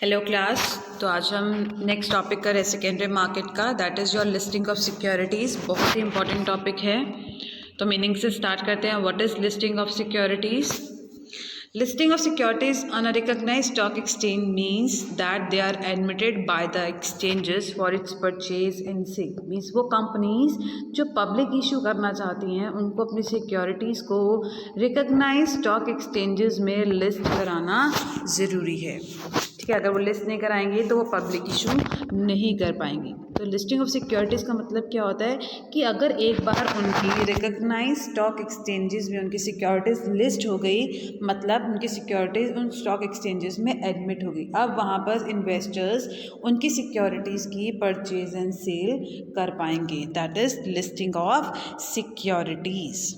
Hello class. तो आज हम नेक्स्ट टॉपिक कर रहे हैं सेकेंडरी मार्केट का, that is your listing of securities. बहुत ही इंपॉर्टेंट टॉपिक है, तो मीनिंग से स्टार्ट करते हैं। What is listing of securities? Listing of securities on a recognized stock exchange means that they are admitted by the exchanges for its purchase and sale. Means वो companies जो public issue करना चाहती हैं उनको अपनी securities को recognized stock exchanges में list कराना ज़रूरी है। ठीक है, अगर वो लिस्ट नहीं कराएंगे तो वो पब्लिक इशू नहीं कर पाएंगे। तो लिस्टिंग ऑफ सिक्योरिटीज़ का मतलब क्या होता है कि अगर एक बार उनकी रिकग्नाइज स्टॉक एक्सचेंजेस में उनकी सिक्योरिटीज़ लिस्ट हो गई, मतलब उनकी सिक्योरिटीज़ उन स्टॉक एक्सचेंजेस में एडमिट हो गई, अब वहाँ पर इन्वेस्टर्स उनकी सिक्योरिटीज़ की परचेज एंड सेल कर पाएंगे। That is listing of securities.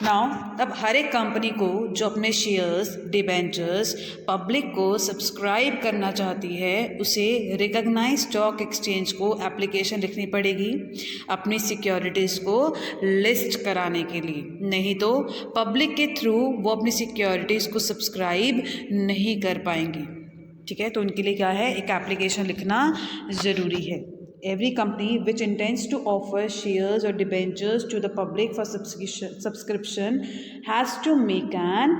Now अब हर एक कंपनी को जो अपने शेयर्स डिबेंचर्स पब्लिक को सब्सक्राइब करना चाहती है उसे रिकग्नाइज स्टॉक एक्सचेंज को एप्लीकेशन लिखनी पड़ेगी अपनी सिक्योरिटीज़ को लिस्ट कराने के लिए, नहीं तो पब्लिक के थ्रू वो अपनी सिक्योरिटीज़ को सब्सक्राइब नहीं कर पाएंगी। ठीक है, तो उनके लिए क्या है, एक एप्लीकेशन लिखना ज़रूरी है। Every company which intends to offer shares or debentures to the public for subscription has to make an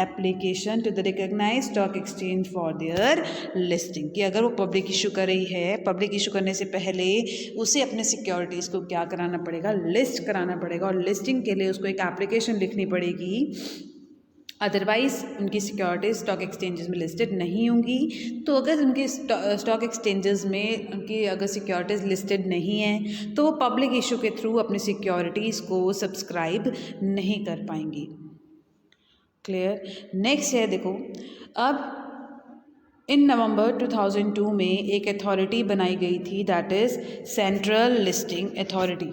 application to the recognized stock exchange for their listing। कि अगर वो पब्लिक इशू कर रही है, पब्लिक इशू करने से पहले उसे अपने सिक्योरिटीज़ को क्या कराना पड़ेगा, लिस्ट कराना पड़ेगा, और लिस्टिंग के लिए उसको एक एप्लीकेशन लिखनी पड़ेगी। अदरवाइज़ उनकी सिक्योरिटीज़ स्टॉक एक्सचेंजेस में लिस्टेड नहीं होंगी। तो अगर उनकी स्टॉक एक्सचेंजेस में उनकी अगर सिक्योरिटीज़ लिस्टेड नहीं है तो वो पब्लिक इशू के थ्रू अपनी सिक्योरिटीज़ को सब्सक्राइब नहीं कर पाएंगी। क्लियर? नेक्स्ट है, देखो अब इन नवंबर 2002 में एक अथॉरिटी बनाई गई थी, that is central listing authority.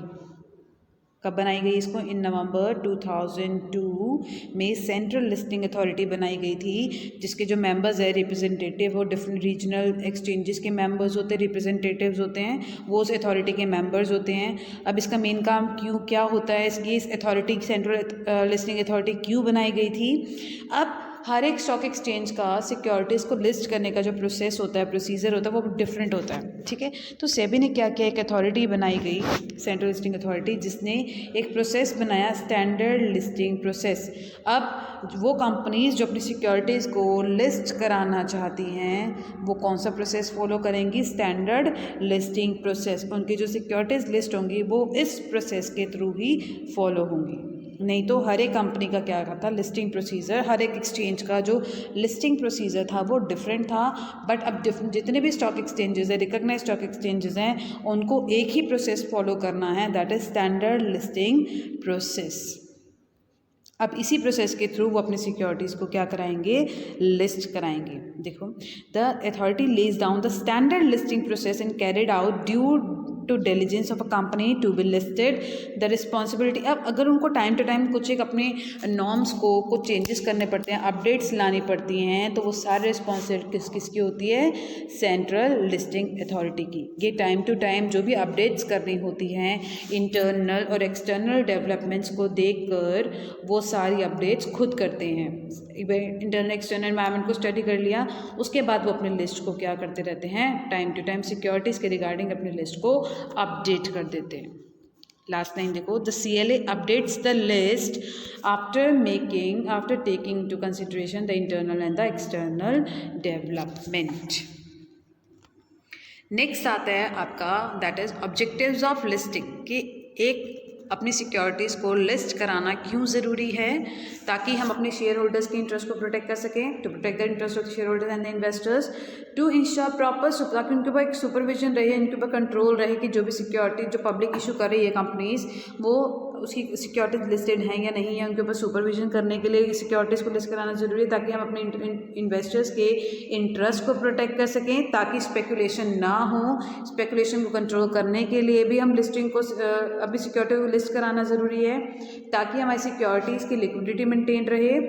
कब बनाई गई इसको? इन नवंबर 2002 में सेंट्रल लिस्टिंग अथॉरिटी बनाई गई थी, जिसके जो मेंबर्स है रिप्रेजेंटेटिव और डिफरेंट रीजनल एक्सचेंजेस के मेंबर्स होते हैं, रिप्रेजेंटेटिव्स होते हैं, वो उस अथॉरिटी के मेंबर्स होते हैं। अब इसका मेन काम क्या होता है, इसकी इस अथॉरिटी सेंट्रल लिस्टिंग अथॉरिटी क्यों बनाई गई थी? अब हर एक स्टॉक एक्सचेंज का सिक्योरिटीज़ को लिस्ट करने का जो प्रोसेस होता है, प्रोसीजर होता है, वो डिफरेंट होता है। ठीक है, तो सेबी ने क्या किया, एक अथॉरिटी बनाई गई सेंट्रल लिस्टिंग अथॉरिटी, जिसने एक प्रोसेस बनाया, स्टैंडर्ड लिस्टिंग प्रोसेस। अब वो कंपनीज जो अपनी सिक्योरिटीज़ को लिस्ट कराना चाहती हैं वो कौन सा प्रोसेस फॉलो करेंगी? Standard listing process. उनकी जो सिक्योरिटीज़ लिस्ट होंगी वो इस प्रोसेस के थ्रू ही फॉलो होंगी, नहीं तो हर एक कंपनी का क्या था लिस्टिंग प्रोसीजर, हर एक एक्सचेंज का जो लिस्टिंग प्रोसीजर था वो डिफरेंट था। बट अब जितने भी स्टॉक एक्सचेंजेस है, रिकग्नाइज स्टॉक एक्सचेंजेस हैं, उनको एक ही प्रोसेस फॉलो करना है, that is standard listing process. अब इसी प्रोसेस के थ्रू वो अपनी सिक्योरिटीज़ को क्या कराएंगे, लिस्ट कराएंगे। देखो, the authority lays down the standard listing process and carried out due to diligence of a company to be listed the responsibility. अब अगर उनको टाइम टू टाइम कुछ एक अपने नॉर्म्स को कुछ चेंजेस करने पड़ते हैं, अपडेट्स लानी पड़ती हैं, तो वो सारे रिस्पॉन्सिबिलिटी किसकी होती है? सेंट्रल लिस्टिंग अथॉरिटी की। ये टाइम टू टाइम जो भी अपडेट्स करनी होती हैं, इंटरनल और एक्सटर्नल डेवलपमेंट्स को देखकर वो सारी अपडेट्स खुद करते हैं। इंटरनल एक्सटर्नल एनवायरनमेंट को स्टडी कर लिया, उसके बाद वो अपनी लिस्ट को क्या करते रहते हैं, टाइम टू टाइम सिक्योरिटीज़ के रिगार्डिंग अपनी लिस्ट को अपडेट कर देते हैं। लास्ट लाइन देखो, the CLA updates the list after taking into consideration the internal and the external development. Next आता है आपका, that is objectives of listing, कि एक अपनी सिक्योरिटीज़ को लिस्ट कराना क्यों ज़रूरी है, ताकि हम अपने शेयर होल्डर्स के इंटरेस्ट को प्रोटेक्ट कर सकें, to protect the interest of the shareholders and the investors, to ensure proper, ताकि उनके ऊपर एक सुपरविजन रहे, इनके ऊपर कंट्रोल रहे कि जो भी सिक्योरिटी जो पब्लिक इशू कर रही है कंपनीज, वो उसकी सिक्योरिटीज लिस्टेड हैं या नहीं है, उनके ऊपर सुपरविजन करने के लिए सिक्योरिटीज़ को लिस्ट कराना ज़रूरी है, ताकि हम अपने इन्वेस्टर्स के इंटरेस्ट को प्रोटेक्ट कर सकें, ताकि स्पेकुलेशन ना हो। स्पेकुलेशन को कंट्रोल करने के लिए भी हम लिस्टिंग को अभी सिक्योरिटी को लिस्ट कराना ज़रूरी है, ताकि हमारी सिक्योरिटीज़ की लिक्विडिटी मेंटेन रहे।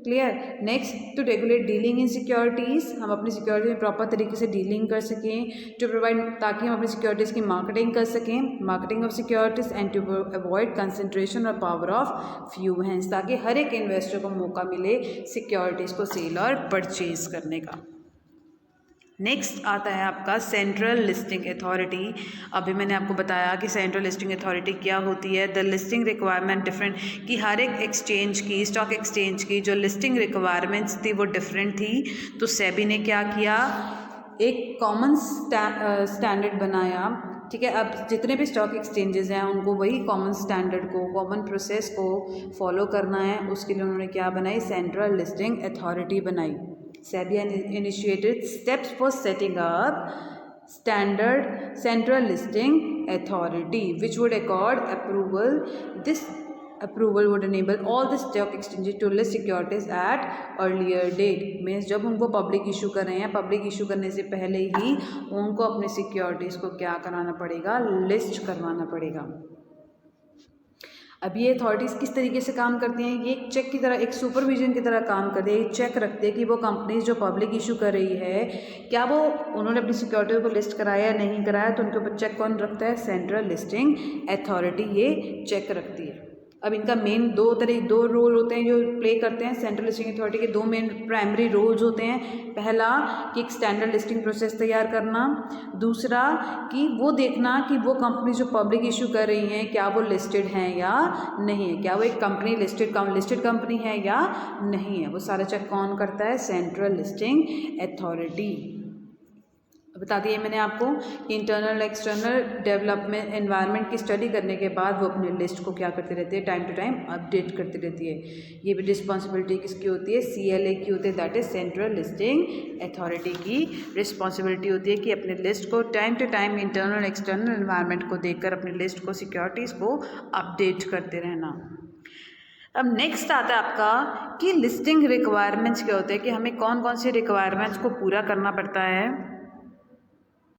Clear? Next, to regulate dealing in securities, हम अपनी सिक्योरिटी में प्रॉपर तरीके से डीलिंग कर सकें, टू प्रोवाइड, ताकि हम अपनी सिक्योरिटीज़ की मार्केटिंग कर सकें, marketing of securities, and to avoid concentration और पावर ऑफ फ्यू हैंड्स, ताकि हर एक इन्वेस्टर को मौका मिले सिक्योरिटीज़ को सेल और परचेज करने का। नेक्स्ट आता है आपका सेंट्रल लिस्टिंग अथॉरिटी। अभी मैंने आपको बताया कि सेंट्रल लिस्टिंग अथॉरिटी क्या होती है। द लिस्टिंग रिक्वायरमेंट डिफरेंट, कि हर एक एक्सचेंज की, स्टॉक एक्सचेंज की जो लिस्टिंग रिक्वायरमेंट्स थी वो डिफरेंट थी। तो सेबी ने क्या किया, एक कॉमन स्टैंडर्ड बनाया। ठीक है, अब जितने भी स्टॉक एक्सचेंजेस हैं उनको वही कॉमन स्टैंडर्ड को, कॉमन प्रोसेस को फॉलो करना है। उसके लिए उन्होंने क्या बनाई, सेंट्रल लिस्टिंग अथॉरिटी बनाई। SEBI initiated steps for setting up standard central listing authority which would accord approval. This approval would enable all the stock exchanges to list securities at earlier date. Means जब उनको public issue कर रहे हैं, public issue करने से पहले ही उनको अपने सिक्योरिटीज़ को क्या कराना पड़ेगा, लिस्ट करवाना पड़ेगा। अब ये अथॉरिटीज़ किस तरीके से काम करती हैं, ये एक चेक की तरह, एक सुपरविजन की तरह काम करते हैं। चेक रखते हैं कि वो कंपनीज जो पब्लिक इशू कर रही है, क्या वो उन्होंने अपनी सिक्योरिटी को लिस्ट कराया या नहीं कराया। तो उनके ऊपर चेक कौन रखता है, सेंट्रल लिस्टिंग अथॉरिटी ये चेक रखती है। अब इनका मेन दो रोल होते हैं जो प्ले करते हैं। सेंट्रल लिस्टिंग अथॉरिटी के दो मेन प्राइमरी रोल्स होते हैं। पहला कि एक स्टैंडर्ड लिस्टिंग प्रोसेस तैयार करना, दूसरा कि वो देखना कि वो कंपनी जो पब्लिक इशू कर रही हैं क्या वो लिस्टेड हैं या नहीं है, क्या वो एक कंपनी लिस्टेड कंपनी है या नहीं है। वो सारा चेक कौन करता है, सेंट्रल लिस्टिंग अथॉरिटी। बता दिया मैंने आपको कि इंटरनल एक्सटर्नल डेवलपमेंट एनवायरनमेंट की स्टडी करने के बाद वो अपनी लिस्ट को क्या करती रहती है, टाइम टू टाइम अपडेट करती रहती है। ये भी रिस्पॉन्सिबिलिटी किसकी होती है, CLA की होती है, that is central listing authority की रिस्पॉन्सिबिलिटी होती है कि अपने लिस्ट को time to time internal external environment को देखकर अपनी लिस्ट को, सिक्योरिटीज़ को अपडेट करते रहना। अब नेक्स्ट आता है आपका कि लिस्टिंग रिक्वायरमेंट्स क्या होते हैं, कि हमें कौन कौन सी रिक्वायरमेंट्स को पूरा करना पड़ता है।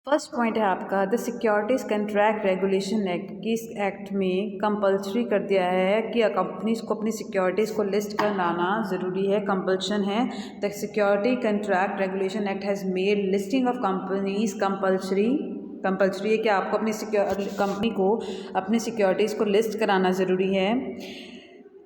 फर्स्ट पॉइंट है आपका the securities contract regulation act, कि इस एक्ट में कंपलसरी कर दिया है कि कंपनीज को अपनी सिक्योरिटीज़ को लिस्ट कराना ज़रूरी है, कंपल्शन है। The security contract regulation act has made listing of companies compulsory है कि आपको अपनी कंपनी को अपनी सिक्योरिटीज़ को लिस्ट कराना ज़रूरी है।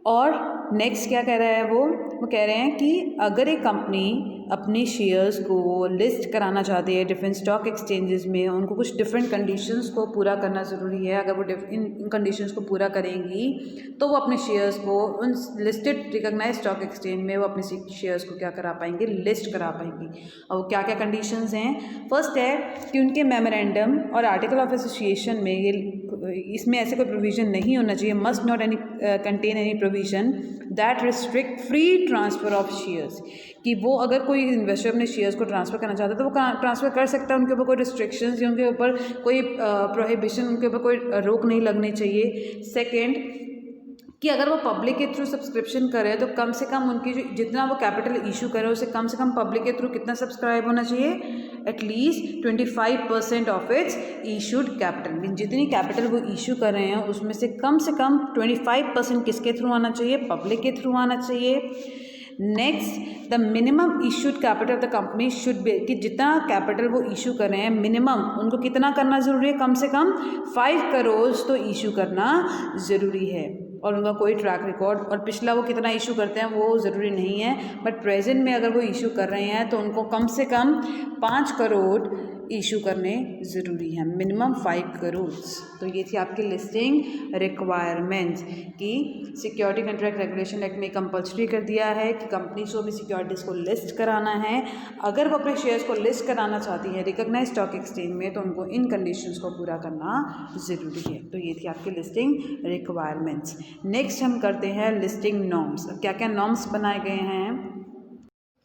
और नेक्स्ट क्या कह रहा है वो कह रहे हैं कि अगर एक कंपनी अपनी शेयर्स को लिस्ट कराना चाहती है डिफरेंट स्टॉक एक्सचेंजेस में, उनको कुछ डिफरेंट कंडीशंस को पूरा करना ज़रूरी है। अगर वो इन कंडीशंस को पूरा करेंगी तो वो अपने शेयर्स को उन लिस्टेड रिकॉग्नाइज्ड स्टॉक एक्सचेंज में वो अपने शेयर्स को क्या करा पाएंगे, लिस्ट करा पाएंगी। और वो क्या क्या कंडीशंस हैं, फर्स्ट है कि उनके मेमोरेंडम और आर्टिकल ऑफ एसोसिएशन में इसमें ऐसे कोई प्रोविज़न नहीं होना चाहिए, must not contain any provision that restrict free transfer of shares, कि वो अगर कोई इन्वेस्टर अपने शेयर्स को ट्रांसफ़र करना चाहता है तो वो ट्रांसफ़र कर सकता है। उनके ऊपर कोई रिस्ट्रिक्शंस या उनके ऊपर कोई प्रोहिबिशन, उनके ऊपर कोई रोक नहीं लगनी चाहिए। सेकेंड कि अगर वो पब्लिक के थ्रू सब्सक्रिप्शन करे तो कम से कम उनकी जो जितना वो कैपिटल इशू करे उसे कम से कम पब्लिक के थ्रू कितना सब्सक्राइब होना चाहिए, at least 25% of its issued capital. Mean जितनी कैपिटल वो इशू कर रहे हैं उसमें से कम 25% किसके थ्रू आना चाहिए, पब्लिक के थ्रू आना चाहिए। Next the minimum issued capital of the company should be, कि जितना कैपिटल वो इशू कर रहे हैं मिनिमम उनको कितना करना ज़रूरी है, कम से कम 5 करोड़ तो इशू करना ज़रूरी है। और उनका कोई ट्रैक रिकॉर्ड और पिछला वो कितना इशू करते हैं वो ज़रूरी नहीं है, बट प्रेजेंट में अगर वो इशू कर रहे हैं तो उनको कम से कम 5 करोड़ इशू करने ज़रूरी है, मिनिमम 5 करोड़। तो ये थी आपकी लिस्टिंग रिक्वायरमेंट्स कि सिक्योरिटी कंट्रैक्ट रेगुलेशन एक्ट में कंपल्सरी कर दिया है कि कंपनीज को भी सिक्योरिटीज़ को लिस्ट कराना है। अगर वो अपने शेयर्स को लिस्ट कराना चाहती है रिकॉग्नाइज स्टॉक एक्सचेंज में तो उनको इन कंडीशंस को पूरा करना ज़रूरी है। तो ये थी आपकी लिस्टिंग रिक्वायरमेंट्स। नेक्स्ट हम करते हैं लिस्टिंग नॉर्म्स। क्या क्या नॉर्म्स बनाए गए हैं।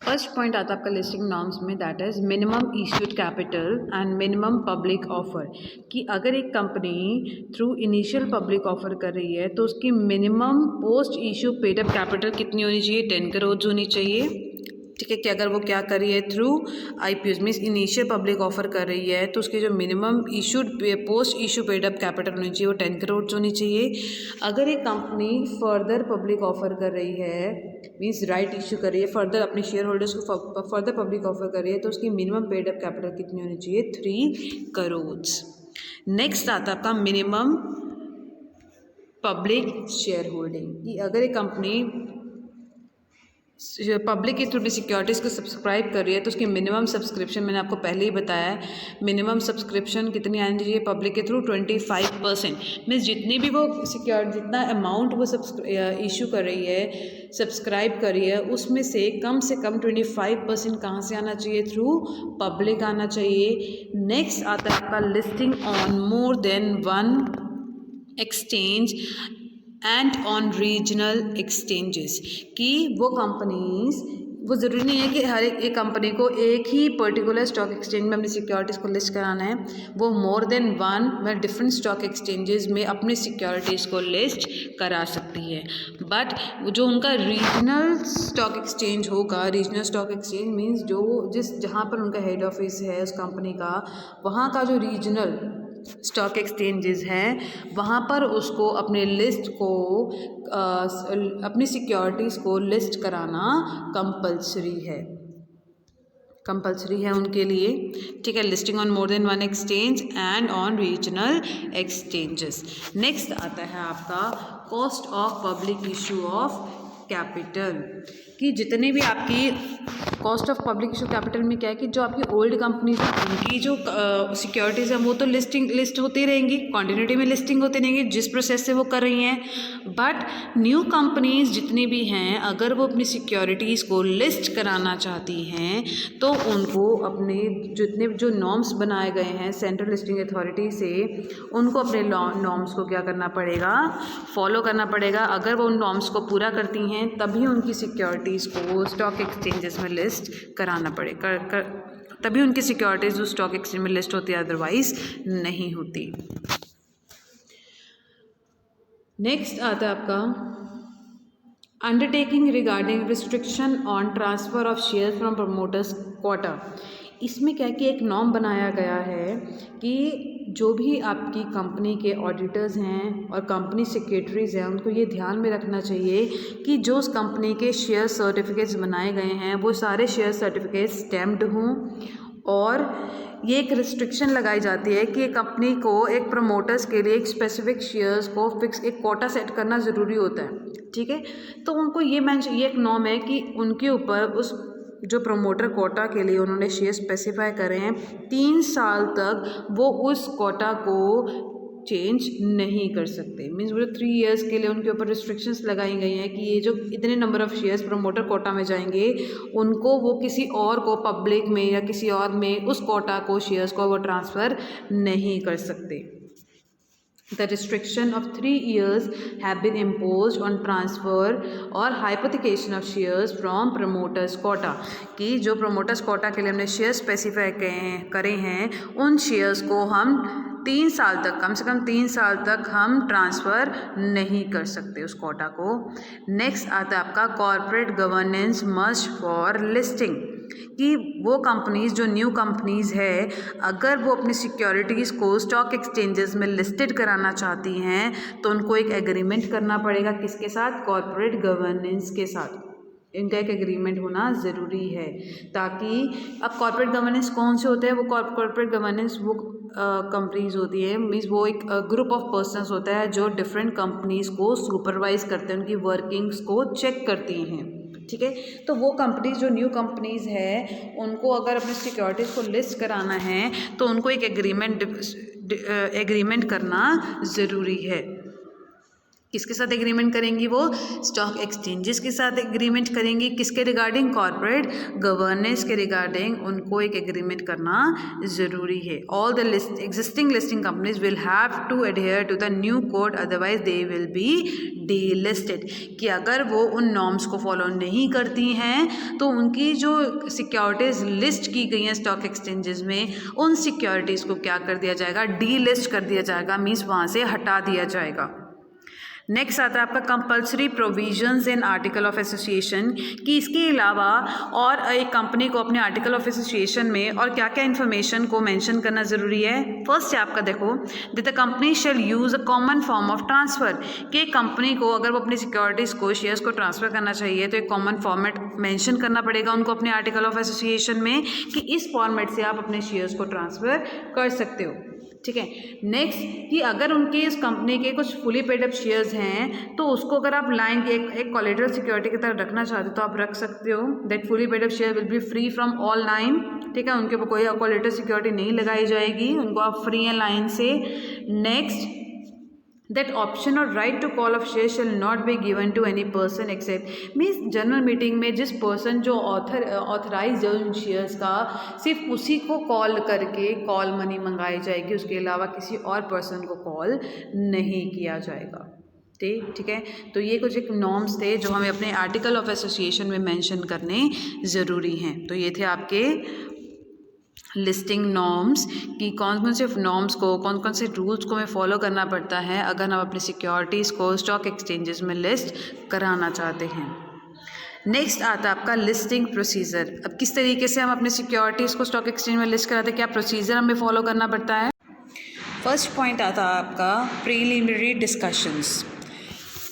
फर्स्ट पॉइंट आता है आपका लिस्टिंग नॉर्म्स में, that is minimum issued capital and minimum public offer, कि अगर एक company through initial public offer कर रही है तो उसकी minimum post issue paid up capital कितनी होनी चाहिए, 10 करोड़ होनी चाहिए। ठीक है, कि अगर वो क्या कर रही है through IPOs means initial public offer कर रही है तो उसकी जो minimum issued post issue paid up capital होनी चाहिए वो 10 करोड़ होनी चाहिए। अगर एक कंपनी फर्दर पब्लिक ऑफर कर रही है मीन्स राइट इशू कर रही है, फर्दर अपने शेयर होल्डर्स को फर्दर पब्लिक ऑफर कर रही है तो उसकी मिनिमम पेड अप कैपिटल कितनी होनी चाहिए, 3 करोड़। नेक्स्ट आता है आपका मिनिमम पब्लिक शेयर होल्डिंग, कि अगर एक कंपनी पब्लिक के थ्रू भी सिक्योरिटीज़ को सब्सक्राइब कर रही है तो उसकी मिनिमम सब्सक्रिप्शन मैंने आपको पहले ही बताया है, मिनिमम सब्सक्रिप्शन कितनी आनी चाहिए पब्लिक के थ्रू 25%। मीन्स जितनी भी वो सिक्योरिटी जितना अमाउंट वो इशू कर रही है, सब्सक्राइब कर रही है, उसमें से कम 25% कहाँ से आना चाहिए? थ्रू पब्लिक आना चाहिए। नेक्स्ट आता है आपका listing on more than one exchange and on regional exchanges, कि वो कंपनीज, वो ज़रूरी नहीं है कि हर एक कंपनी को एक ही पर्टिकुलर स्टॉक एक्सचेंज में अपनी सिक्योरिटीज़ को लिस्ट कराना है, वो मोर देन वन में डिफरेंट स्टॉक एक्सचेंजेस में अपनी सिक्योरिटीज़ को लिस्ट करा सकती है। बट जो उनका रीजनल स्टॉक एक्सचेंज होगा, रीजनल स्टॉक एक्सचेंज मीन्स जो जहाँ पर उनका हेड ऑफिस है उस कंपनी का, वहाँ का जो रीजनल स्टॉक एक्सचेंजेस हैं वहाँ पर उसको अपने लिस्ट को अपनी सिक्योरिटीज़ को लिस्ट कराना कंपल्सरी है उनके लिए। ठीक है, listing on more than one exchange and on regional exchanges. Next आता है आपका cost of public issue of capital, कि जितने भी आपकी cost of public issue capital में क्या है कि जो आपकी ओल्ड कंपनीज हैं उनकी जो सिक्योरिटीज़ हैं वो तो लिस्ट होती रहेंगी, कॉन्टिन्यूटी में लिस्टिंग होती रहेंगी जिस प्रोसेस से वो कर रही हैं। बट न्यू कंपनीज जितनी भी हैं अगर वो अपनी सिक्योरिटीज़ को लिस्ट कराना चाहती हैं तो उनको अपने जितने जो नॉर्म्स बनाए गए हैं सेंट्रल लिस्टिंग अथॉरिटी से, उनको अपने नॉर्म्स को क्या करना पड़ेगा? फॉलो करना पड़ेगा। अगर वो उन नॉर्म्स को पूरा करती हैं तभी उनकी सिक्योरिटीज़ को स्टॉक एक्सचेंजेस में लिस्ट कराना पड़ेगा, तभी उनकी सिक्योरिटीज़ जो स्टॉक एक्सचेंज में लिस्ट होती है, अदरवाइज नहीं होती। नेक्स्ट आता है आपका undertaking regarding restriction on transfer of share from promoters quota. इसमें क्या कि एक नॉर्म बनाया गया है कि जो भी आपकी कंपनी के ऑडिटर्स हैं और कंपनी सेक्रेटरीज़ हैं उनको ये ध्यान में रखना चाहिए कि जो उस कंपनी के शेयर सर्टिफिकेट्स बनाए गए हैं वो सारे शेयर सर्टिफिकेट्स स्टैम्प्ड हों, और ये एक रिस्ट्रिक्शन लगाई जाती है कि कंपनी को एक प्रमोटर्स के लिए एक स्पेसिफिक शेयर्स को फिक्स एक कोटा सेट करना ज़रूरी होता है। ठीक है, तो उनको ये एक नॉर्म है कि उनके ऊपर उस जो प्रमोटर कोटा के लिए उन्होंने शेयर स्पेसिफाई करे हैं 3 साल तक वो उस कोटा को चेंज नहीं कर सकते। मीन्स वो 3 इयर्स के लिए उनके ऊपर रिस्ट्रिक्शंस लगाई गई हैं कि ये जो इतने number of shares promoter quota में जाएंगे उनको वो किसी और को पब्लिक में या किसी और में उस कोटा को शेयर्स को वो ट्रांसफ़र नहीं कर सकते। The restriction of 3 years have been imposed on transfer or hypothecation of shares from promoters quota, कि जो promoters quota के लिए हमने शेयर स्पेसिफाई करे हैं उन शेयर्स को हम 3 साल तक, कम से कम 3 साल तक हम ट्रांसफ़र नहीं कर सकते उस कोटा को। नेक्स्ट आता है आपका corporate governance must for listing, कि वो कंपनीज़ जो न्यू कंपनीज़ है अगर वो अपनी सिक्योरिटीज़ को स्टॉक एक्सचेंजेस में लिस्टेड कराना चाहती हैं तो उनको एक एग्रीमेंट करना पड़ेगा। किसके साथ? कॉर्पोरेट गवर्नेंस के साथ इनका एक एग्रीमेंट होना ज़रूरी है, ताकि अब कॉर्पोरेट गवर्नेंस कौन से होते हैं? वो कॉर्पोरेट गवर्नेंस वो कंपनीज होती है, मीन्स वो एक ग्रुप ऑफ पर्सनस होता है जो डिफरेंट कंपनीज़ को सुपरवाइज करते हैं, उनकी वर्किंग्स को चेक करती हैं। ठीक है, तो वो कंपनीज जो न्यू कंपनीज़ है उनको अगर अपनी सिक्योरिटीज़ को लिस्ट कराना है तो उनको एक एग्रीमेंट करना ज़रूरी है। किसके साथ एग्रीमेंट करेंगी? वो स्टॉक एक्सचेंजेस के साथ एग्रीमेंट करेंगी। किसके रिगार्डिंग? कॉर्पोरेट गवर्नेंस के रिगार्डिंग उनको एक एग्रीमेंट करना ज़रूरी है। All the existing listing companies will have to adhere to the new code, otherwise they will be delisted, कि अगर वो उन नॉर्म्स को फॉलो नहीं करती हैं तो उनकी जो सिक्योरिटीज़ लिस्ट की गई हैं स्टॉक एक्सचेंजेस में उन सिक्योरिटीज़ को क्या कर दिया जाएगा? डीलिस्ट कर दिया जाएगा, मीन्स वहाँ से हटा दिया जाएगा। नेक्स्ट आता है आपका compulsory provisions in article of association, कि इसके अलावा और एक कंपनी को अपने आर्टिकल ऑफ एसोसिएशन में और क्या क्या इन्फॉर्मेशन को मेंशन करना ज़रूरी है। फर्स्ट है आपका देखो, that the company shall use a common form of transfer, कि कंपनी को अगर वो अपनी सिक्योरिटीज़ को शेयर्स को ट्रांसफ़र करना चाहिए तो एक कॉमन फॉर्मेट मेंशन करना पड़ेगा उनको अपने आर्टिकल ऑफ एसोसिएशन में, कि इस फॉर्मेट से आप अपने शेयर्स को ट्रांसफ़र कर सकते हो। ठीक है। नेक्स्ट कि अगर उनके इस कंपनी के कुछ फुली पेड अप शेयर्स हैं तो उसको अगर आप लाइन एक कोलेटरल सिक्योरिटी की तरह रखना चाहते हो तो आप रख सकते हो। That fully paid up share will be free from all line, ठीक है, उनके ऊपर कोई कोलेटरल सिक्योरिटी नहीं लगाई जाएगी, उनको आप फ्री हैं लाइन से। Next that option or right to call of shares shall not be given to any person except means general meeting में जिस पर्सन जो ऑथराइज है उन शेयर्स का सिर्फ उसी को कॉल करके कॉल मनी मंगाई जाएगी, उसके अलावा किसी और पर्सन को कॉल नहीं किया जाएगा। ठीक है, तो ये कुछ एक नॉर्म्स थे जो हमें अपने आर्टिकल ऑफ एसोसिएशन में मेंशन करने ज़रूरी हैं। तो ये थे आपके लिस्टिंग नॉर्म्स कि कौन कौन से नॉर्म्स को, कौन कौन से रूल्स को हमें फॉलो करना पड़ता है अगर हम अपनी सिक्योरिटीज़ को स्टॉक एक्सचेंजेस में लिस्ट कराना चाहते हैं। नेक्स्ट आता है आपका लिस्टिंग प्रोसीजर। अब किस तरीके से हम अपनी सिक्योरिटीज़ को स्टॉक एक्सचेंज में लिस्ट कराते हैं, क्या प्रोसीजर हमें फॉलो करना पड़ता है। फर्स्ट पॉइंट आता है आपका प्रीलिमिनरी डिस्कशंस।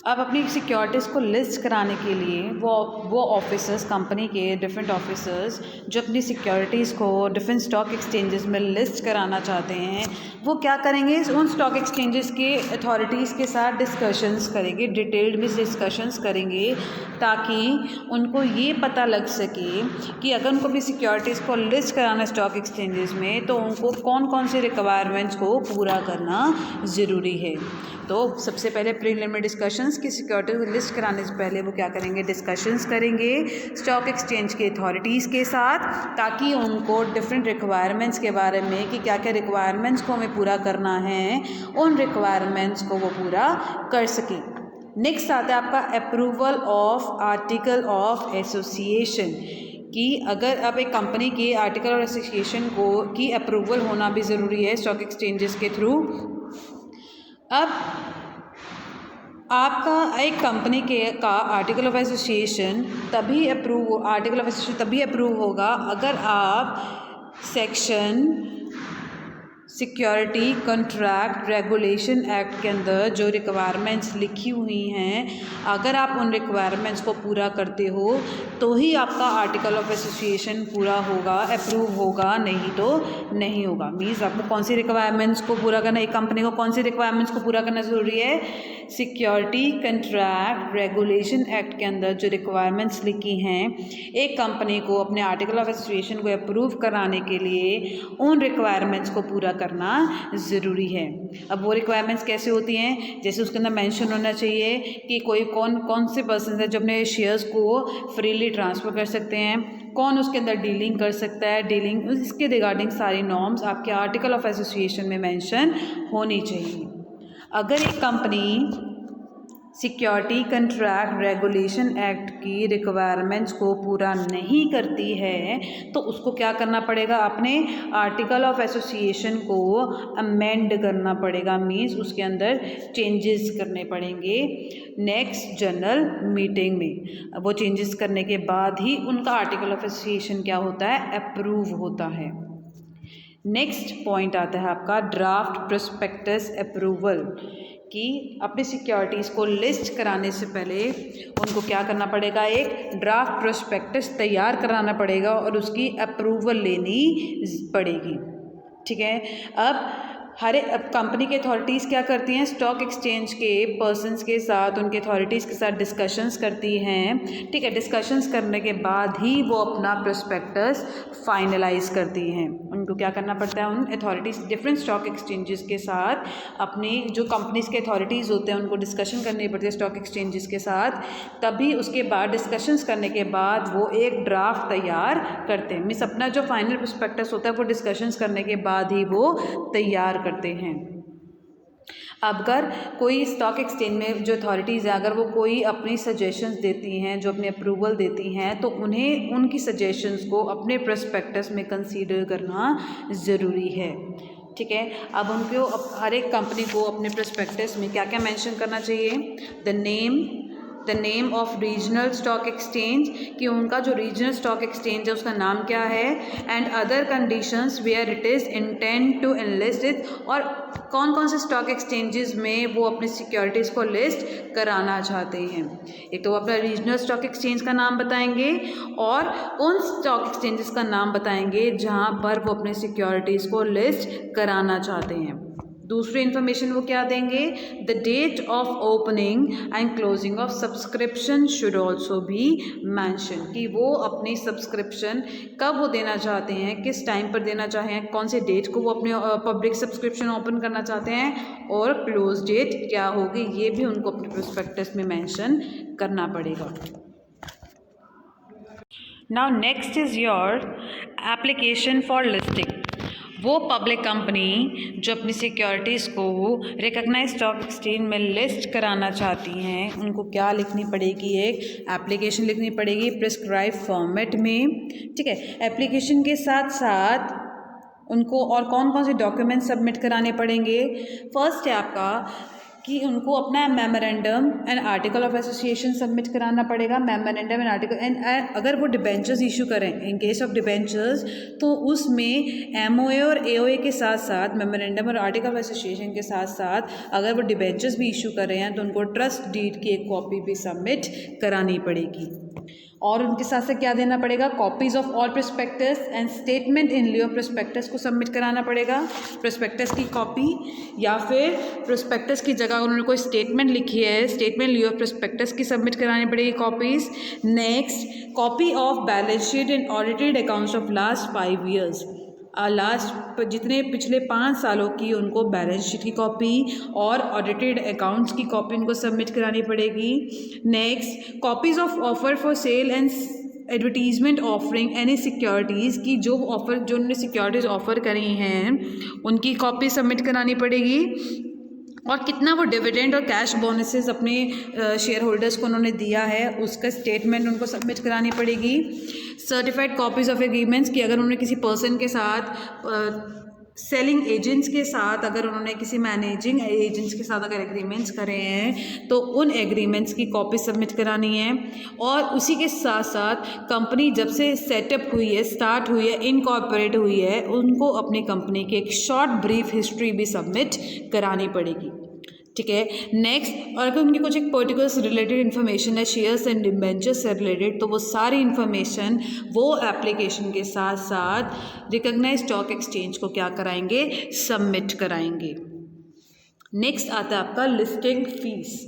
अब अपनी सिक्योरिटीज़ को लिस्ट कराने के लिए वो ऑफिसर्स, कंपनी के डिफरेंट ऑफिसर्स जो अपनी सिक्योरिटीज़ को डिफरेंट स्टॉक एक्सचेंजेस में लिस्ट कराना चाहते हैं, वो क्या करेंगे, उन स्टॉक एक्सचेंजेस के अथॉरिटीज़ के साथ डिस्कशंस करेंगे, डिटेल्ड में डिस्कशंस करेंगे ताकि उनको ये पता लग सके कि अगर उनको अपनी सिक्योरिटीज़ को लिस्ट कराना स्टॉक एक्सचेंजेस में तो उनको कौन कौन से रिक्वायरमेंट्स को पूरा करना ज़रूरी है। तो सबसे पहले प्रीलिमिनरी डिस्कशंस की सिक्योरिटी को लिस्ट कराने से पहले वो क्या करेंगे, डिस्कशंस करेंगे स्टॉक एक्सचेंज के अथॉरिटीज़ के साथ ताकि उनको डिफरेंट रिक्वायरमेंट्स के बारे में कि क्या क्या रिक्वायरमेंट्स को हमें पूरा करना है, उन रिक्वायरमेंट्स को वो पूरा कर सकें। नेक्स्ट आता है आपका approval of article of association कि अगर अब एक कंपनी के आर्टिकल ऑफ एसोसिएशन को की अप्रूवल होना भी ज़रूरी है स्टॉक एक्सचेंजेस के थ्रू। अब आपका एक कंपनी का आर्टिकल ऑफ एसोसिएशन तभी अप्रूव होगा अगर आप section security contract regulation act के अंदर जो रिक्वायरमेंट्स लिखी हुई हैं, अगर आप उन रिक्वायरमेंट्स को पूरा करते हो तो ही आपका आर्टिकल ऑफ एसोसिएशन पूरा होगा, अप्रूव होगा, नहीं तो नहीं होगा। मीन्स आपको कौन सी रिक्वायरमेंट्स को पूरा करना, एक कंपनी को कौन सी रिक्वायरमेंट्स को पूरा करना ज़रूरी है, सिक्योरिटी कॉन्ट्रैक्ट रेगुलेशन एक्ट के अंदर जो रिक्वायरमेंट्स लिखी हैं, एक कंपनी को अपने आर्टिकल ऑफ एसोसिएशन को अप्रूव कराने के लिए उन रिक्वायरमेंट्स को पूरा करना ज़रूरी है। अब वो रिक्वायरमेंट्स कैसे होती हैं, जैसे उसके अंदर मेंशन होना चाहिए कि कोई कौन से पर्सन है जो अपने शेयर्स को फ्रीली ट्रांसफ़र कर सकते हैं, कौन उसके अंदर डीलिंग कर सकता है, डीलिंग इसके रिगार्डिंग सारी नॉर्म्स आपके आर्टिकल ऑफ एसोसिएशन में मेंशन होनी चाहिए। अगर एक company security contract regulation act की रिक्वायरमेंट्स को पूरा नहीं करती है तो उसको क्या करना पड़ेगा, अपने आर्टिकल ऑफ एसोसिएशन को अमेंड करना पड़ेगा। मीन्स उसके अंदर चेंजेस करने पड़ेंगे नेक्स्ट जनरल मीटिंग में। अब वो चेंजेस करने के बाद ही उनका आर्टिकल ऑफ एसोसिएशन क्या होता है, अप्रूव होता है। नेक्स्ट पॉइंट आता है आपका ड्राफ्ट प्रोस्पेक्टस अप्रूवल कि अपनी सिक्योरिटीज़ को लिस्ट कराने से पहले उनको क्या करना पड़ेगा, एक ड्राफ्ट प्रोस्पेक्टस तैयार कराना पड़ेगा और उसकी अप्रूवल लेनी पड़ेगी। ठीक है, अब कंपनी की अथॉरिटीज़ क्या करती हैं, स्टॉक एक्सचेंज के पर्सनस के साथ, उनके अथॉरिटीज़ के साथ डिस्कशंस करती हैं। ठीक है, डिस्कशंस करने के बाद ही वो अपना प्रोस्पेक्टस फाइनलाइज करती हैं। उनको क्या करना पड़ता है, उन अथॉरिटीज़ डिफरेंट स्टॉक एक्सचेंजेस के साथ अपनी जो कंपनीज़ के अथॉरिटीज़ होते हैं उनको डिस्कशन करनी पड़ती है स्टॉक एक्सचेंजेस के साथ, तभी उसके बाद डिस्कशंस करने के बाद वो एक ड्राफ्ट तैयार करते हैं। मीन्स अपना जो फाइनल प्रोस्पेक्टस होता है वो डिस्कशंस करने के बाद ही वो तैयार करते हैं। अब अगर कोई स्टॉक एक्सचेंज में जो अथॉरिटीज़ है अगर वो कोई अपनी सजेशंस देती हैं, जो अपनी अप्रूवल देती हैं, तो उन्हें उनकी सजेशंस को अपने प्रोस्पेक्टस में कंसीडर करना ज़रूरी है। ठीक है, अब उनको हर एक कंपनी को अपने प्रोस्पेक्टस में क्या क्या मेंशन करना चाहिए, the name of regional stock exchange कि उनका जो रीजनल स्टॉक एक्सचेंज है उसका नाम क्या है, and other conditions where it is intend to enlist it, और कौन कौन से स्टॉक एक्सचेंजेस में वो अपनी सिक्योरिटीज़ को लिस्ट कराना चाहते हैं। एक तो अपना रीजनल स्टॉक एक्सचेंज का नाम बताएंगे और उन स्टॉक एक्सचेंजेस का नाम बताएंगे जहां पर वो अपने सिक्योरिटीज़ को लिस्ट कराना चाहते हैं। दूसरी इन्फॉर्मेशन वो क्या देंगे, the date of opening and closing of subscription should also be mention, कि वो अपनी सब्सक्रिप्शन कब वो देना चाहते हैं, किस टाइम पर देना चाहें, कौन से डेट को वो अपने पब्लिक सब्सक्रिप्शन ओपन करना चाहते हैं और क्लोज डेट क्या होगी, ये भी उनको अपने प्रोस्पेक्टस में मैंशन करना पड़ेगा। Now next is your application for listing. वो पब्लिक कंपनी जो अपनी सिक्योरिटीज़ को रिकॉग्नाइज्ड स्टॉक एक्सचेंज में लिस्ट कराना चाहती हैं, उनको क्या लिखनी पड़ेगी, एक एप्लीकेशन लिखनी पड़ेगी प्रिस्क्राइब फॉर्मेट में। ठीक है, एप्लीकेशन के साथ साथ उनको और कौन कौन से डॉक्यूमेंट सबमिट कराने पड़ेंगे। फर्स्ट है आपका कि उनको अपना memorandum and article of association submit कराना पड़ेगा। मेमोरेंडम एंड आर्टिकल एंड अगर वो डिबेंचर्स इशू करें, इन केस ऑफ डिबेंचर्स, तो उसमें एमओए और एओए के साथ साथ मेमोरेंडम और आर्टिकल ऑफ एसोसिएशन के साथ साथ अगर वो डिबेंचर्स भी इशू कर रहे हैं तो उनको ट्रस्ट डीड की एक कॉपी भी सबमिट करानी पड़ेगी। और उनके साथ से क्या देना पड़ेगा, copies of all prospectus and statement in Leo of prospectus को सबमिट कराना पड़ेगा। प्रोस्पेक्टस की कॉपी या फिर प्रोस्पेक्टस की जगह उन्होंने कोई स्टेटमेंट लिखी है, स्टेटमेंट लियो ऑफ प्रोस्पेक्टस की सबमिट करानी पड़ेगी copies. Next, copy of balance sheet and audited accounts of last 5 years, last जितने पिछले 5 सालों की उनको बैलेंस शीट की कॉपी और ऑडिटेड अकाउंट्स की कॉपी उनको सबमिट करानी पड़ेगी। Next, copies of offer for sale and advertisement offering any securities की जो उन्होंने सिक्योरिटीज़ ऑफर करी हैं उनकी कॉपी सबमिट करानी पड़ेगी। और कितना वो डिविडेंड और कैश बोनसेस अपने शेयर होल्डर्स को उन्होंने दिया है उसका स्टेटमेंट उनको सबमिट करानी पड़ेगी। सर्टिफाइड कॉपीज़ ऑफ एग्रीमेंट्स की अगर उन्होंने किसी पर्सन के साथ सेलिंग एजेंट्स के साथ अगर उन्होंने किसी मैनेजिंग एजेंट्स के साथ अगर एग्रीमेंट्स करे हैं तो उन एग्रीमेंट्स की कॉपी सबमिट करानी है। और उसी के साथ साथ कंपनी जब से सेटअप हुई है, स्टार्ट हुई है, इनकॉर्पोरेट हुई है, उनको अपनी कंपनी की एक शॉर्ट ब्रीफ हिस्ट्री भी सबमिट करानी पड़ेगी। ठीक है, नेक्स्ट, और अगर उनकी कुछ एक पर्टिकुलर से रिलेटेड इन्फॉर्मेशन है शेयर्स एंड डिबेंचर्स से रिलेटेड तो वो सारी इन्फॉर्मेशन वो एप्लीकेशन के साथ साथ रिकॉग्नाइज्ड स्टॉक एक्सचेंज को क्या कराएंगे, सबमिट कराएंगे। नेक्स्ट आता है आपका लिस्टिंग फीस।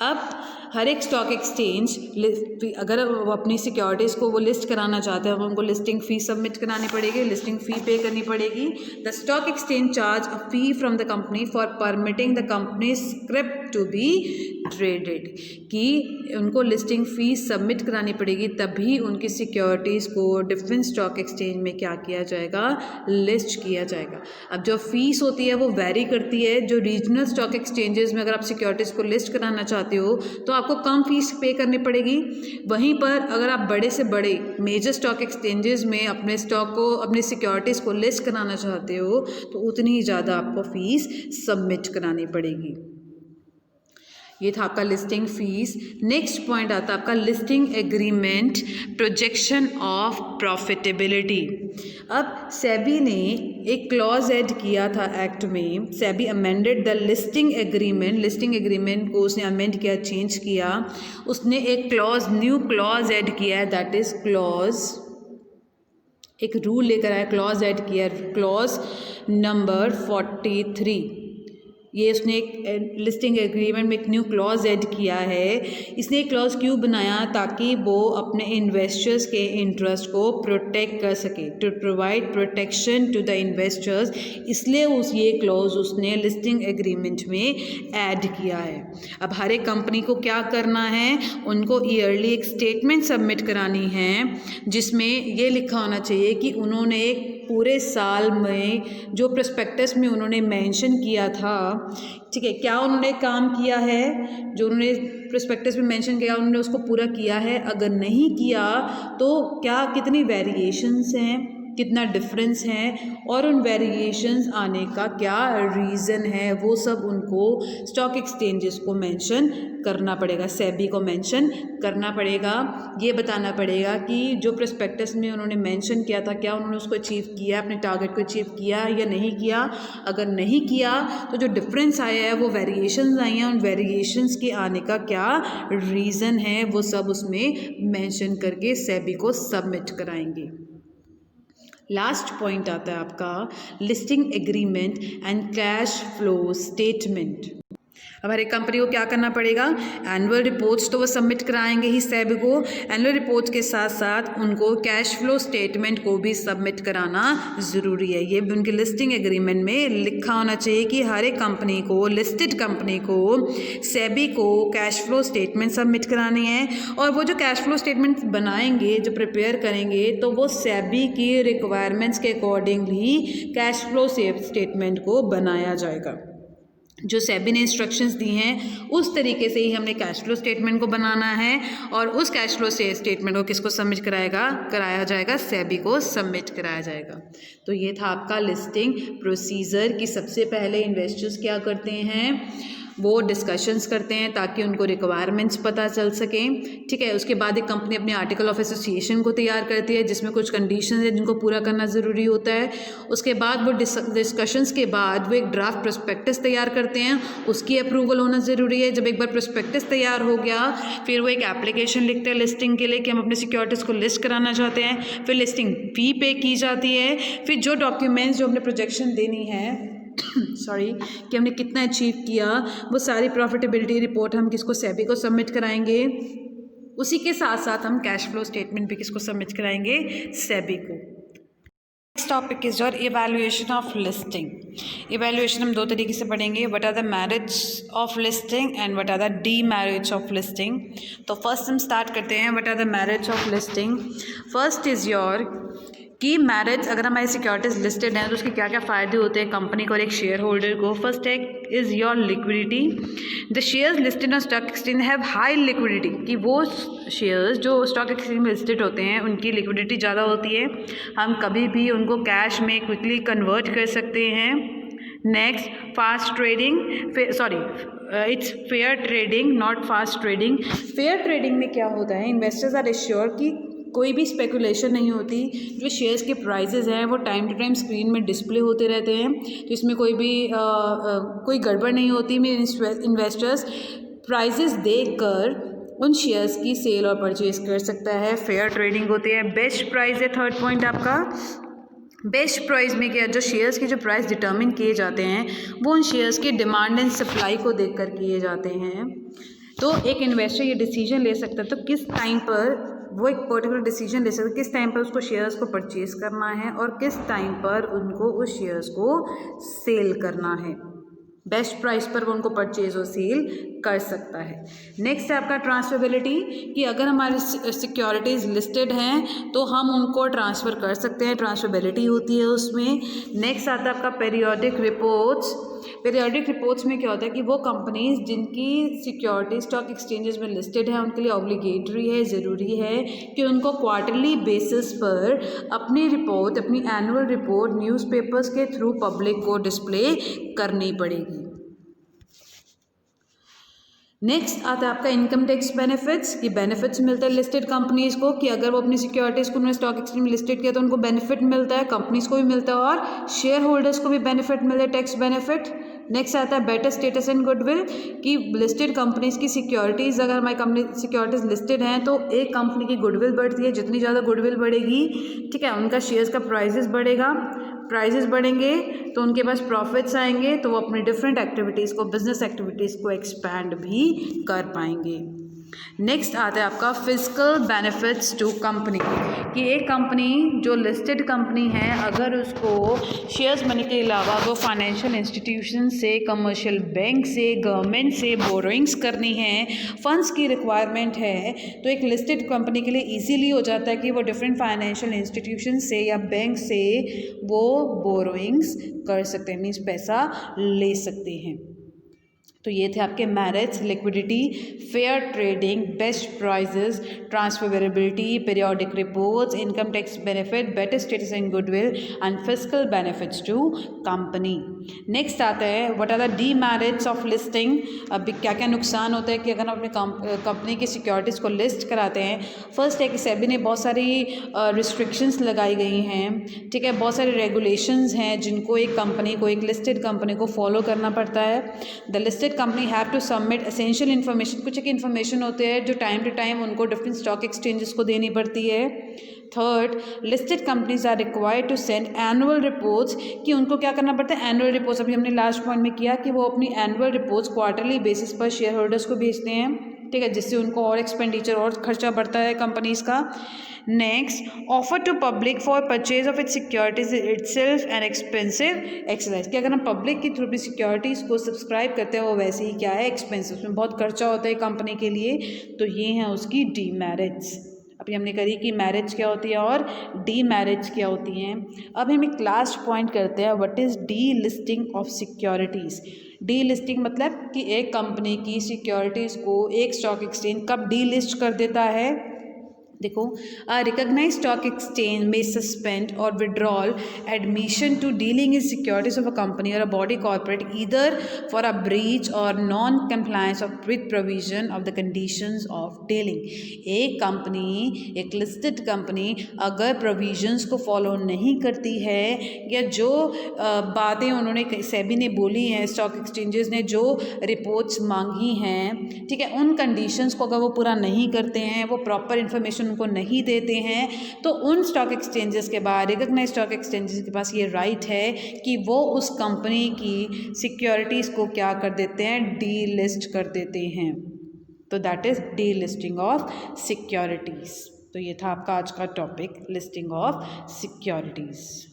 अब हर एक स्टॉक एक्सचेंज अगर वो अपनी सिक्योरिटीज़ को वो लिस्ट कराना चाहते हैं तो उनको लिस्टिंग फ़ी सबमिट करानी पड़ेगी, लिस्टिंग फ़ी पे करनी पड़ेगी। The stock exchange charge a fee from the company for permitting the company script to be traded, कि उनको लिस्टिंग फ़ी सबमिट करानी पड़ेगी तभी उनकी सिक्योरिटीज़ को डिफरेंट स्टॉक एक्सचेंज में क्या किया जाएगा, लिस्ट किया जाएगा। अब जो फ़ीस होती है वो वेरी करती है। जो रीजनल स्टॉक एक्सचेंजेस में अगर आप सिक्योरिटीज़ को लिस्ट कराना चाहते हो तो आपको कम फीस पे करनी पड़ेगी। वहीं पर अगर आप बड़े से बड़े मेजर स्टॉक एक्सचेंजेस में अपने स्टॉक को, अपनी सिक्योरिटीज़ को लिस्ट कराना चाहते हो तो उतनी ही ज़्यादा आपको फ़ीस सबमिट करानी पड़ेगी। ये था आपका लिस्टिंग फीस। नेक्स्ट पॉइंट आता है आपका listing agreement, projection of profitability. अब सेबी ने एक क्लॉज ऐड किया था एक्ट में, SEBI amended the listing agreement को उसने अमेंड किया, चेंज किया। उसने एक क्लॉज, न्यू क्लॉज ऐड किया है, दैट इज़ क्लॉज, एक रूल लेकर आया, क्लॉज ऐड किया, क्लॉज नंबर 43। ये उसने एक लिस्टिंग एग्रीमेंट में एक न्यू क्लॉज ऐड किया है। इसने एक क्लॉज क्यों बनाया, ताकि वो अपने इन्वेस्टर्स के इंटरेस्ट को प्रोटेक्ट कर सके, to provide protection to the investors, इसलिए ये क्लॉज उसने लिस्टिंग एग्रीमेंट में ऐड किया है। अब हर एक कंपनी को क्या करना है, उनको ईयरली एक स्टेटमेंट सबमिट करानी है जिसमें ये लिखा होना चाहिए कि उन्होंने एक पूरे साल में जो प्रोस्पेक्टस में उन्होंने मेंशन किया था, ठीक है, क्या उन्होंने काम किया है, जो उन्होंने प्रोस्पेक्टस में मेंशन किया उन्होंने उसको पूरा किया है, अगर नहीं किया तो क्या कितनी वेरिएशंस हैं, कितना डिफरेंस है और उन वेरिएशंस आने का क्या रीज़न है, वो सब उनको स्टॉक एक्सचेंजेस को मेंशन करना पड़ेगा, सेबी को मेंशन करना पड़ेगा। ये बताना पड़ेगा कि जो प्रोस्पेक्टस में उन्होंने मेंशन किया था क्या उन्होंने उसको अचीव किया, अपने टारगेट को अचीव किया या नहीं किया। अगर नहीं किया तो जो डिफरेंस आया है, वो वेरिएशंस आई हैं, उन वेरिएशंस के आने का क्या रीज़न है, वो सब उसमें मेंशन करके सेबी को सबमिट कराएंगे। लास्ट पॉइंट आता है आपका listing agreement and cash flow statement. अब हर एक कंपनी को क्या करना पड़ेगा, एनुअल रिपोर्ट्स तो वो सबमिट कराएंगे ही सेबी को, एनुअल रिपोर्ट्स के साथ साथ उनको कैश फ्लो स्टेटमेंट को भी सबमिट कराना ज़रूरी है। ये भी उनके लिस्टिंग एग्रीमेंट में लिखा होना चाहिए कि हर एक कंपनी को, लिस्टेड कंपनी को सेबी को कैश फ्लो स्टेटमेंट सबमिट करानी है। और वो जो कैश फ्लो स्टेटमेंट बनाएंगे, जो प्रिपेयर करेंगे, तो वो सेबी की रिक्वायरमेंट्स के अकॉर्डिंगली कैश फ्लो स्टेटमेंट को बनाया जाएगा। जो सेबी ने इंस्ट्रक्शंस दी हैं उस तरीके से ही हमने कैश फ्लो स्टेटमेंट को बनाना है। और उस कैश फ्लो स्टेटमेंट को किसको सबमिट कराया जाएगा, सेबी को सबमिट कराया जाएगा। तो ये था आपका लिस्टिंग प्रोसीजर कि सबसे पहले इन्वेस्टर्स क्या करते हैं, वो डिस्कशंस करते हैं ताकि उनको रिक्वायरमेंट्स पता चल सकें। ठीक है, उसके बाद एक कंपनी अपने आर्टिकल ऑफ एसोसिएशन को तैयार करती है जिसमें कुछ कंडीशंस हैं जिनको पूरा करना ज़रूरी होता है। उसके बाद वो डिस्कशंस के बाद वो एक ड्राफ्ट प्रोस्पेक्टस तैयार करते हैं, उसकी अप्रूवल होना ज़रूरी है। जब एक बार प्रोस्पेक्टस तैयार हो गया फिर वो एक एप्लीकेशन लिखते हैं लिस्टिंग के लिए कि हम अपने सिक्योरिटीज़ को लिस्ट कराना चाहते हैं। फिर लिस्टिंग फ़ी पे की जाती है। फिर जो डॉक्यूमेंट्स जो हमने प्रोजेक्शन देनी है सॉरी कि हमने कितना अचीव किया, वो सारी प्रॉफिटेबिलिटी रिपोर्ट हम किसको, सेबी को सबमिट कराएंगे। उसी के साथ साथ हम कैश फ्लो स्टेटमेंट भी किसको सबमिट कराएंगे, सेबी को। Next topic is your evaluation of listing. Evaluation हम दो तरीके से पढ़ेंगे, what are the merits of listing and what are the demerits of listing. तो फर्स्ट हम स्टार्ट करते हैं, what are the merits of listing. First is your कि मेरिट्स, अगर हमारी सिक्योरिटीज़ लिस्टेड हैं तो उसके क्या क्या फ़ायदे होते हैं कंपनी को और एक शेयर होल्डर को। फर्स्ट एक is your liquidity. The shares listed on stock exchange have high liquidity, कि वो शेयर्स जो स्टॉक एक्सचेंज में लिस्टेड होते हैं उनकी लिक्विडिटी ज़्यादा होती है, हम कभी भी उनको कैश में क्विकली कन्वर्ट कर सकते हैं। Next fast trading, it's fair trading not fast trading. Fair trading में क्या होता है, इन्वेस्टर्स आर एश्योर कि कोई भी स्पेकुलेशन नहीं होती, जो शेयर्स के प्राइसेस हैं वो टाइम टू टाइम स्क्रीन में डिस्प्ले होते रहते हैं, तो इसमें कोई भी कोई गड़बड़ नहीं होती। में इन्वेस्टर्स प्राइसेस देखकर उन शेयर्स की सेल और परचेज कर सकता है। फेयर ट्रेडिंग होती है। बेस्ट प्राइस है थर्ड पॉइंट आपका। बेस्ट प्राइस में क्या, जो शेयर्स के जो प्राइस डिटर्मिन किए जाते हैं वो उन शेयर्स की डिमांड एंड सप्लाई को देखकर किए जाते हैं। तो एक इन्वेस्टर ये डिसीजन ले सकता है तो किस टाइम पर वो एक पर्टिकुलर डिसीजन ले सकते हैं, किस टाइम पर उसको शेयर्स को परचेज़ करना है और किस टाइम पर उनको उस शेयर्स को सेल करना है। बेस्ट प्राइस पर वो उनको परचेज और सेल कर सकता है। नेक्स्ट है आपका ट्रांसफरेबिलिटी, कि अगर हमारी सिक्योरिटीज़ लिस्टेड हैं तो हम उनको ट्रांसफ़र कर सकते हैं, ट्रांसफरेबिलिटी होती है उसमें। नेक्स्ट आता है आपका पीरियोडिक रिपोर्ट्स। पीरियोडिक रिपोर्ट्स में क्या होता है कि वो कंपनीज जिनकी सिक्योरिटी स्टॉक एक्सचेंजेस में लिस्टेड है उनके लिए ऑब्लिगेटरी है, ज़रूरी है कि उनको क्वार्टरली बेसिस पर अपनी रिपोर्ट, अपनी एनुअल रिपोर्ट न्यूज़पेपर्स के थ्रू पब्लिक को डिस्प्ले करनी पड़ेगी। नेक्स्ट आता है आपका इनकम टैक्स बेनिफिट्स, कि बेनिफिट्स मिलता है लिस्टेड कंपनीज़ को, कि अगर वो अपनी सिक्योरिटीज़ को उन्होंने स्टॉक एक्सचेंज में लिस्टेड किया तो उनको बेनिफिट मिलता है, कंपनीज़ को भी मिलता है और शेयर होल्डर्स को भी बेनिफिट मिलता है, टैक्स बेनिफिट। नेक्स्ट आता है बेटर स्टेटस एंड गुडविल, कि लिस्टेड कंपनीज़ की सिक्योरिटीज़, अगर हमारी कंपनी सिक्योरिटीज़ लिस्टेड हैं तो एक कंपनी की गुडविल बढ़ती है, जितनी ज़्यादा गुडविल बढ़ेगी, ठीक है, उनका शेयर्स का प्राइजेस बढ़ेगा, प्राइजेस बढ़ेंगे तो उनके पास प्रॉफिट्स आएंगे, तो वो अपनी डिफरेंट एक्टिविटीज़ को, बिजनेस एक्टिविटीज़ को एक्सपैंड भी कर पाएंगे। नेक्स्ट आता है आपका फिजिकल बेनिफिट्स टू कंपनी, कि एक कंपनी जो लिस्टेड कंपनी है अगर उसको शेयर्स मनी के अलावा वो फाइनेंशियल इंस्टीट्यूशन से, कमर्शियल बैंक से, गवर्नमेंट से बोरोइंग्स करनी है, फंड्स की रिक्वायरमेंट है, तो एक लिस्टेड कंपनी के लिए इजीली हो जाता है कि वो डिफरेंट फाइनेंशियल इंस्टीट्यूशन से या बैंक से वो बोरोइंग्स कर सकते हैं, मीन्स पैसा ले सकते हैं। तो ये थे आपके merits, liquidity, fair trading, best prices, transferability, periodic reports, income tax benefit, better status and goodwill and physical benefits to company. Next आता है what are the demerits of listing. अभी क्या क्या नुकसान होता है कि अगर हम अपने कंपनी की सिक्योरिटीज़ को लिस्ट कराते हैं। फर्स्ट है कि सेबी ने बहुत सारी रिस्ट्रिक्शंस लगाई गई हैं, ठीक है, बहुत सारे रेगुलेशंस हैं जिनको एक कंपनी को, एक लिस्टेड कंपनी को फॉलो करना पड़ता है। The listed company have to submit essential information, कुछ एक इन्फॉर्मेशन होते हैं जो टाइम टू टाइम उनको डिफरेंट स्टॉक एक्सचेंजेस को देनी पड़ती है। Third, listed companies are required to send annual reports, कि उनको क्या करना पड़ता है, एनुअल रिपोर्ट्स। अभी हमने लास्ट पॉइंट में किया कि वो अपनी एनुअल रिपोर्ट्स क्वार्टरली बेसिस पर शेयर होल्डर्स को भेजते हैं, ठीक है, जिससे उनको और एक्सपेंडिचर और खर्चा बढ़ता है कंपनीज का। Next, offer to public for purchase of its securities itself an expensive exercise, कि अगर हम पब्लिक के थ्रू भी सिक्योरिटीज़ को सब्सक्राइब करते हैं वो वैसे ही क्या है, एक्सपेंसिव, उसमें बहुत खर्चा होता है कंपनी के लिए। तो ये हैं उसकी डीमेरिट्स। अभी हमने करी कि मैरिज क्या होती है और डीमैरिज क्या होती हैं। अब हम एक लास्ट पॉइंट करते हैं, what is delisting of securities. Delisting मतलब कि एक कंपनी की सिक्योरिटीज़ को एक स्टॉक एक्सचेंज कब डी लिस्ट कर देता है। देखो, रिकॉग्नाइज स्टॉक एक्सचेंज में सस्पेंड और withdrawal admission to dealing in securities of a company और a body corporate either for a breach और non compliance of with provision of the conditions of dealing. एक company, एक listed company अगर provisions को follow नहीं करती है या जो बातें उन्होंने सेबी ने बोली हैं, स्टॉक एक्सचेंजेस ने जो रिपोर्ट्स मांगी हैं, ठीक है, उन कंडीशंस को अगर वो पूरा नहीं करते हैं, वो प्रॉपर इन्फॉर्मेशन उनको नहीं देते हैं, तो उन स्टॉक एक्सचेंजेस के बाद रिकॉग्नाइज स्टॉक एक्सचेंजेस के पास ये राइट है कि वो उस कंपनी की सिक्योरिटीज़ को क्या कर देते हैं, डी लिस्ट कर देते हैं। तो that is delisting of securities. तो ये था आपका आज का टॉपिक, लिस्टिंग ऑफ सिक्योरिटीज़।